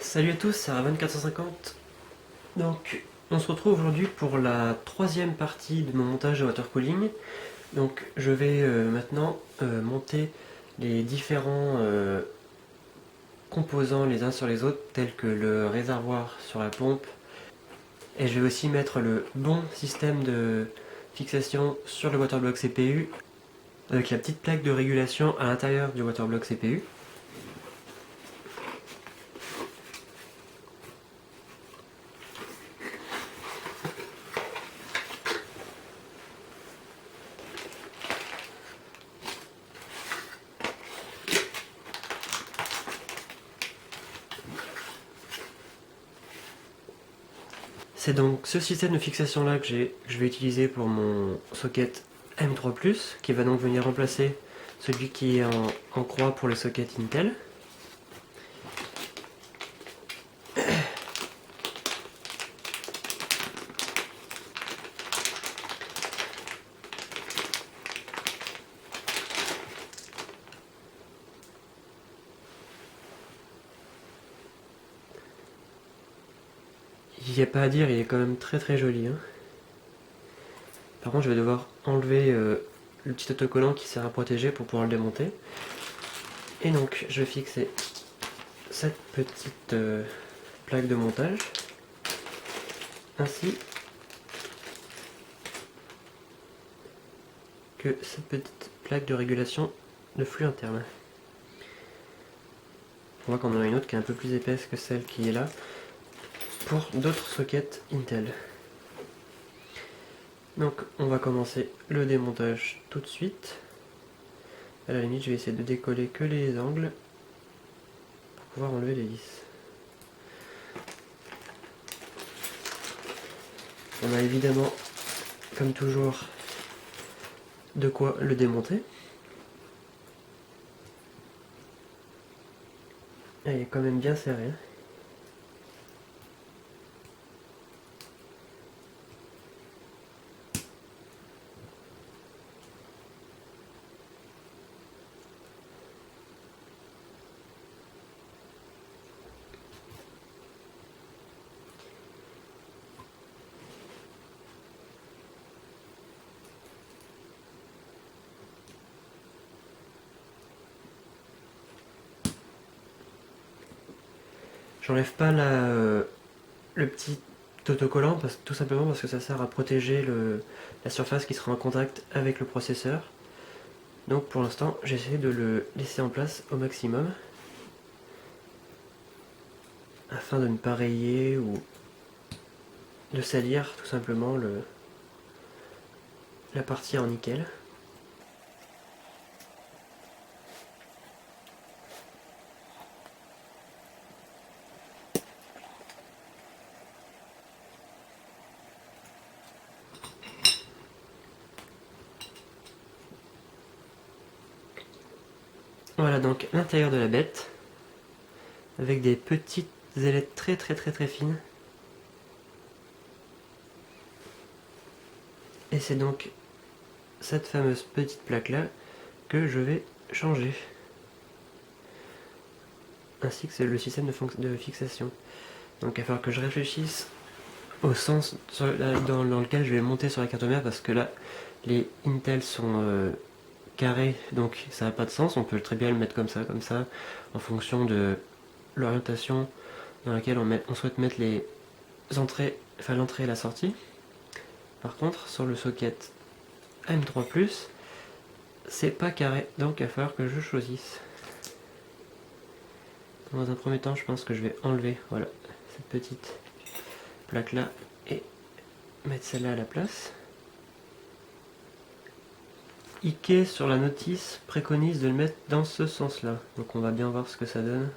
Salut à tous, c'est Raven450. Donc, on se retrouve aujourd'hui pour la troisième partie de mon montage de water cooling. Donc, je vais maintenant monter les différents composants les uns sur les autres, tels que le réservoir sur la pompe. Et je vais aussi mettre le bon système de fixation sur le waterblock CPU, avec la petite plaque de régulation à l'intérieur du waterblock CPU. C'est donc ce système de fixation là que je vais utiliser pour mon socket M3+, qui va donc venir remplacer celui qui est en croix pour le socket Intel. Il n'y a pas à dire, il est quand même très très joli, hein. Par contre, je vais devoir enlever le petit autocollant qui sert à protéger pour pouvoir le démonter. Et donc, je vais fixer cette petite plaque de montage, ainsi que cette petite plaque de régulation de flux interne. On voit qu'on en a une autre qui est un peu plus épaisse que celle qui est là, pour d'autres sockets Intel. Donc on va commencer le démontage tout de suite. À la limite, je vais essayer de décoller que les angles pour pouvoir enlever les vis. On a évidemment, comme toujours, de quoi le démonter. Ah, il est quand même bien serré. J'enlève pas le petit autocollant tout simplement parce que ça sert à protéger la surface qui sera en contact avec le processeur. Donc pour l'instant, j'essaie de le laisser en place au maximum afin de ne pas rayer ou de salir tout simplement la partie en nickel. Voilà donc l'intérieur de la bête, avec des petites ailettes très fines. Et c'est donc cette fameuse petite plaque là que je vais changer. Ainsi que c'est le système de fixation. Donc il va falloir que je réfléchisse au sens dans lequel je vais monter sur la carte mère, parce que là les Intel sont carrés, donc ça n'a pas de sens. On peut très bien le mettre comme ça, en fonction de l'orientation dans laquelle on souhaite mettre les entrées, enfin l'entrée et la sortie. Par contre, sur le socket M3+, c'est pas carré, donc il va falloir que je choisisse. Dans un premier temps, je pense que je vais enlever voilà, cette petite plaque là et mettre celle-là à la place. Ike sur la notice préconise de le mettre dans ce sens là, donc on va bien voir ce que ça donne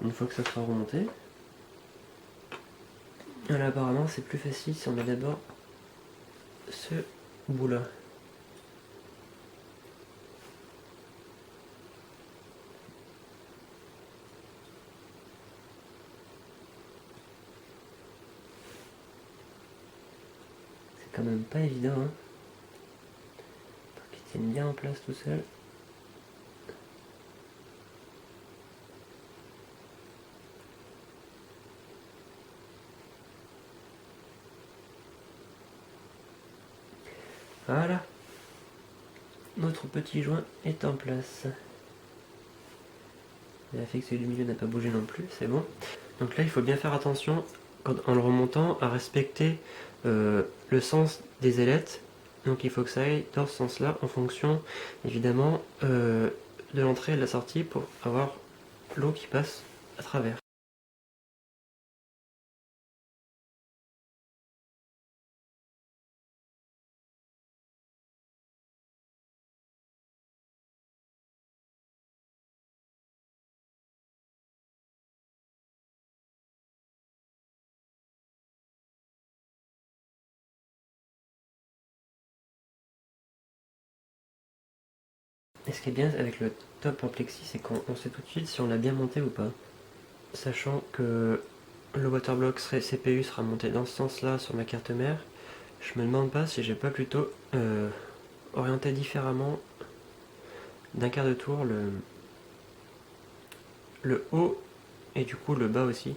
une fois que ça sera remonté. Et là apparemment c'est plus facile si on met d'abord ce bout là. C'est quand même pas évident, hein, pour qu'il tienne bien en place tout seul. Voilà. Notre petit joint est en place. La fixe du milieu n'a pas bougé non plus, c'est bon. Donc là, il faut bien faire attention, en le remontant, à respecter le sens des ailettes. Donc il faut que ça aille dans ce sens-là, en fonction, évidemment, de l'entrée et de la sortie, pour avoir l'eau qui passe à travers. Et ce qui est bien avec le top en plexi, c'est qu'on sait tout de suite si on l'a bien monté ou pas. Sachant que le waterblock CPU sera monté dans ce sens-là sur ma carte mère, je me demande pas si j'ai pas plutôt orienté différemment d'un quart de tour le haut et du coup le bas aussi.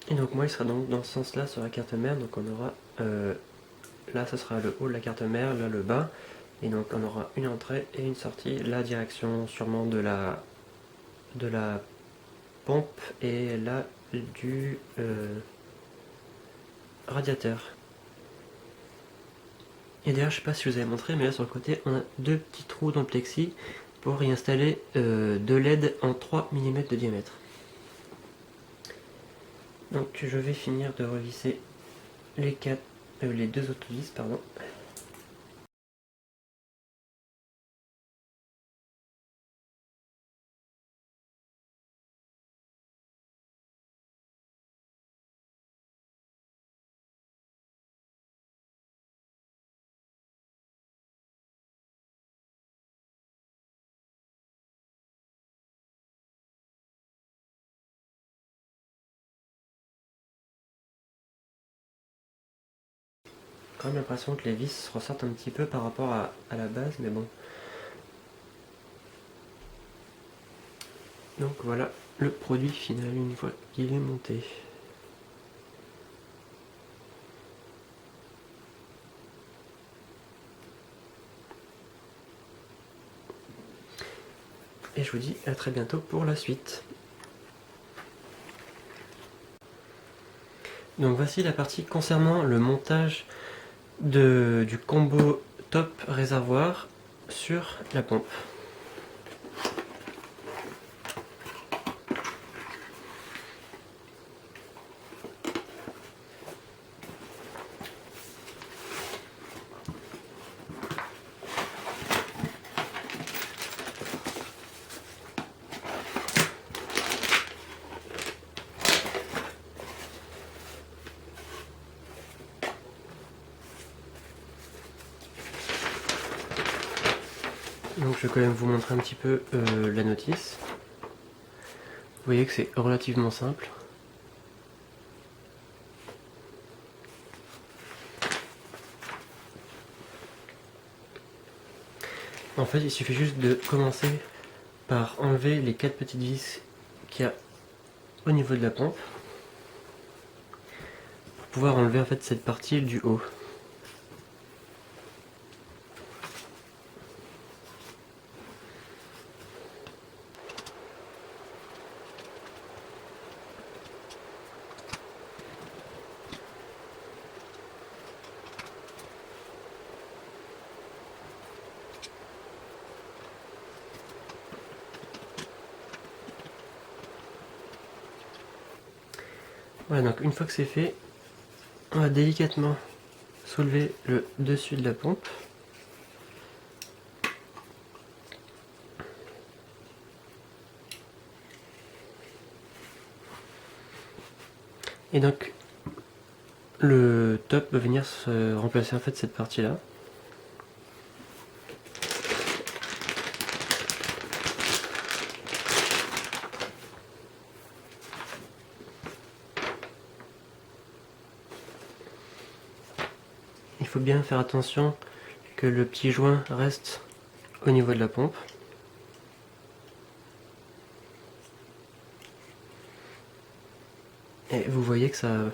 Et donc moi il sera donc dans ce sens-là sur la carte mère, donc on aura là ce sera le haut de la carte mère, là le bas, et donc on aura une entrée et une sortie, la direction sûrement de la pompe et là du radiateur. Et d'ailleurs je sais pas si je vous avais montré, mais là sur le côté on a deux petits trous dans le plexi pour y installer deux LED en 3 mm de diamètre. Donc je vais finir de revisser les deux autres vis, pardon. Quand même l'impression que les vis ressortent un petit peu par rapport à la base, mais bon. Donc voilà le produit final une fois qu'il est monté. Et je vous dis à très bientôt pour la suite. Donc voici la partie concernant le montage du combo top réservoir sur la pompe. Donc je vais quand même vous montrer un petit peu la notice. Vous voyez que c'est relativement simple. En fait, il suffit juste de commencer par enlever les 4 petites vis qu'il y a au niveau de la pompe pour pouvoir enlever en fait cette partie du haut. Voilà, donc une fois que c'est fait, on va délicatement soulever le dessus de la pompe. Et donc le top va venir se remplacer en fait cette partie là. Il faut bien faire attention que le petit joint reste au niveau de la pompe. Et vous voyez que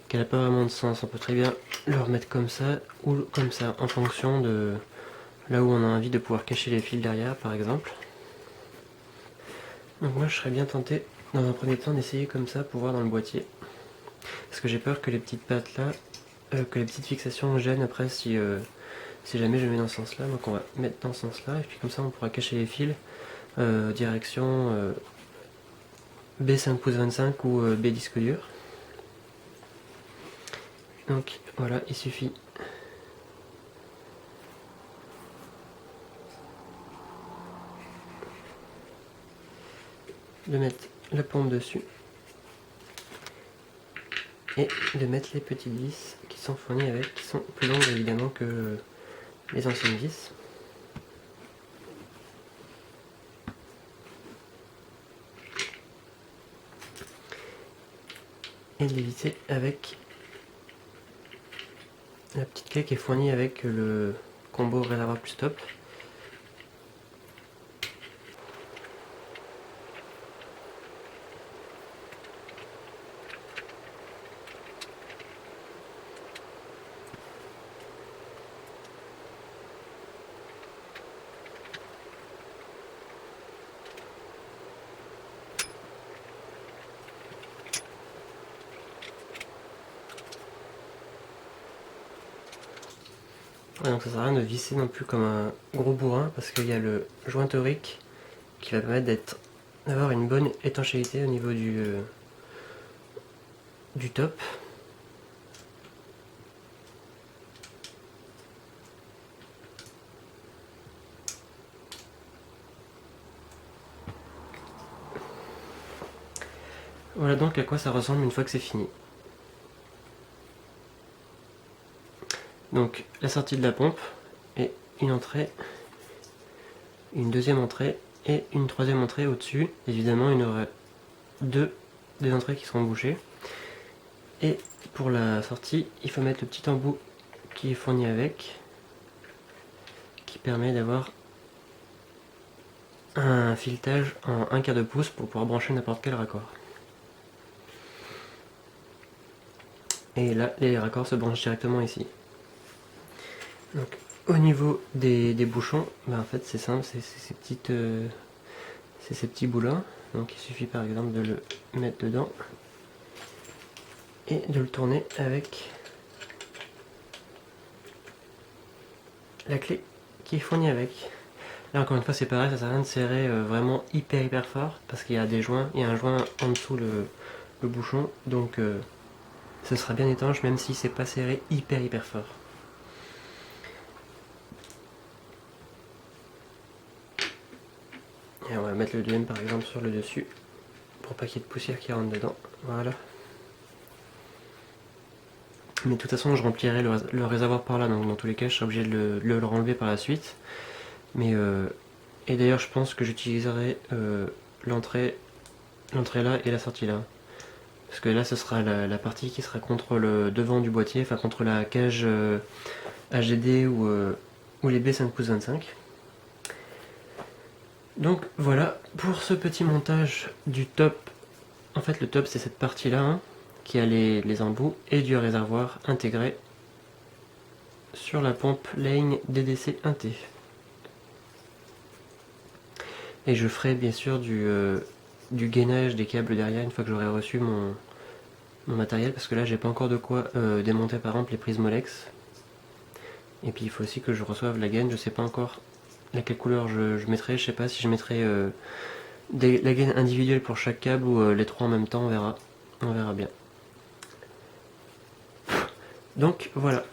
qu'elle n'a pas vraiment de sens. On peut très bien le remettre comme ça ou comme ça en fonction de là où on a envie de pouvoir cacher les fils derrière par exemple. Donc moi je serais bien tenté dans un premier temps d'essayer comme ça pour voir dans le boîtier. Parce que j'ai peur que les petites pattes là, que les petites fixations gênent après si jamais je mets dans ce sens là. Donc on va mettre dans ce sens là et puis comme ça on pourra cacher les fils direction B5 pouces 25 ou B disque dur. Donc voilà, il suffit de mettre la pompe dessus et de mettre les petites vis qui sont fournies avec, qui sont plus longues évidemment que les anciennes vis. Et de les visser avec la petite clé qui est fournie avec le combo réservoir plus top. Ouais, donc ça sert à rien de visser non plus comme un gros bourrin parce qu'il y a le joint torique qui va permettre d'avoir une bonne étanchéité au niveau du top. Voilà donc à quoi ça ressemble une fois que c'est fini. Donc la sortie de la pompe et une entrée, une deuxième entrée et une troisième entrée au-dessus. Évidemment il y aura des entrées qui seront bouchées. Et pour la sortie, il faut mettre le petit embout qui est fourni avec, qui permet d'avoir un filetage en 1/4 de pouce pour pouvoir brancher n'importe quel raccord. Et là, les raccords se branchent directement ici. Donc, au niveau des bouchons, en fait c'est simple, c'est ces petits bouts là. Donc il suffit par exemple de le mettre dedans et de le tourner avec la clé qui est fournie avec. Là encore une fois c'est pareil, ça sert à rien de serrer vraiment hyper fort parce qu'il y a des joints, il y a un joint en dessous le bouchon, donc ce sera bien étanche même si c'est pas serré hyper fort. Et on va mettre le deuxième par exemple sur le dessus pour pas qu'il y ait de poussière qui rentre dedans. Voilà. Mais de toute façon je remplirai le réservoir par là, donc dans tous les cas je serai obligé de le renlever par la suite. Mais et d'ailleurs je pense que j'utiliserai l'entrée là et la sortie là. Parce que là ce sera la partie qui sera contre le devant du boîtier, enfin contre la cage HDD ou les B5 pouces 25. Donc voilà pour ce petit montage du top. En fait le top c'est cette partie là hein, qui a les embouts et du réservoir intégré sur la pompe Lane DDC 1T. Et je ferai bien sûr du gainage des câbles derrière une fois que j'aurai reçu mon matériel, parce que là j'ai pas encore de quoi démonter par exemple les prises Molex. Et puis il faut aussi que je reçoive la gaine, je sais pas encore laquelle couleur je mettrai, je sais pas si je mettrai la gaine individuelle pour chaque câble ou les trois en même temps, on verra bien. Donc voilà,